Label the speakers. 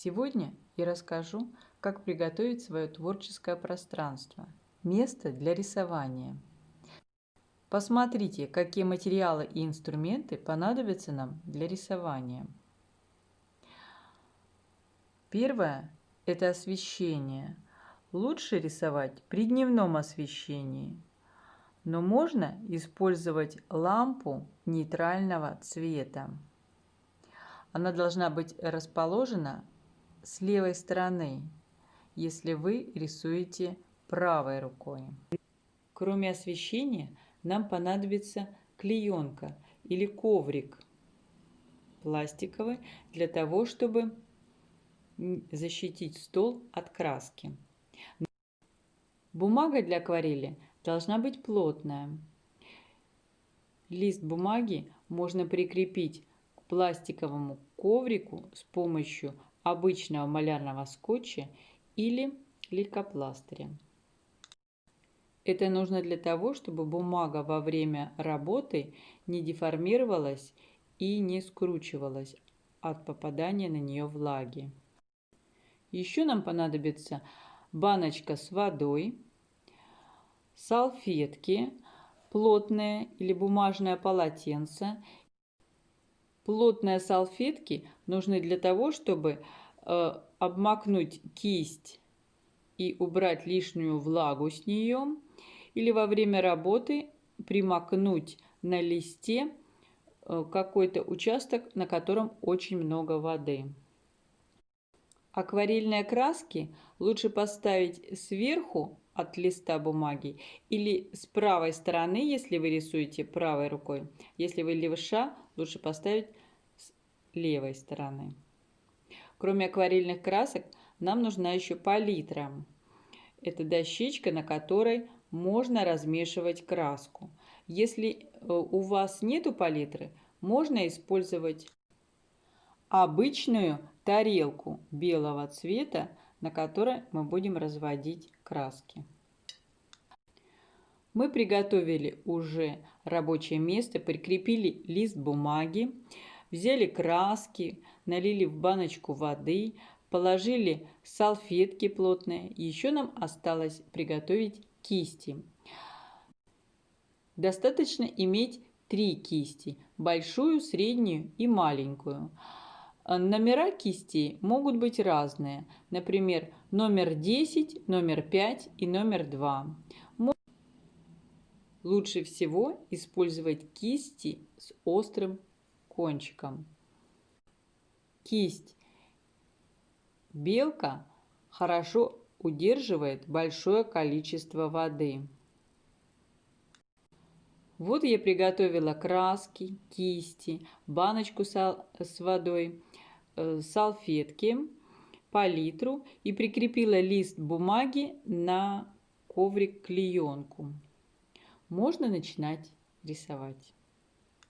Speaker 1: Сегодня я расскажу, как приготовить свое творческое пространство, место для рисования. Посмотрите, какие материалы и инструменты понадобятся нам для рисования. Первое – это освещение. Лучше рисовать при дневном освещении, но можно использовать лампу нейтрального цвета. Она должна быть расположена с левой стороны, если вы рисуете правой рукой. Кроме освещения, нам понадобится клеенка или коврик пластиковый для того, чтобы защитить стол от краски. Бумага для акварели должна быть плотная. Лист бумаги можно прикрепить к пластиковому коврику с помощью обычного малярного скотча или лейкопластыря. Это нужно для того, чтобы бумага во время работы не деформировалась и не скручивалась от попадания на нее влаги. Еще нам понадобится баночка с водой, салфетки, плотное или бумажное полотенце. Плотные салфетки нужны для того, чтобы обмакнуть кисть и убрать лишнюю влагу с нее, или во время работы примакнуть на листе какой-то участок, на котором очень много воды. Акварельные краски лучше поставить сверху от листа бумаги или с правой стороны, если вы рисуете правой рукой. Если вы левша, лучше поставить с левой стороны. Кроме акварельных красок, нам нужна еще палитра. Это дощечка, на которой можно размешивать краску. Если у вас нету палитры, можно использовать обычную тарелку белого цвета, на которой мы будем разводить краски. Мы приготовили уже рабочее место, прикрепили лист бумаги, взяли краски, налили в баночку воды, положили салфетки плотные. Еще нам осталось приготовить кисти. Достаточно иметь 3 кисти – большую, среднюю и маленькую. Номера кистей могут быть разные, например, номер 10, номер 5 и номер 2. Лучше всего использовать кисти с острым кончиком. Кисть белка хорошо удерживает большое количество воды. Вот я приготовила краски, кисти, баночку с водой, салфетки, палитру и прикрепила лист бумаги на коврик клеенку. Можно начинать рисовать.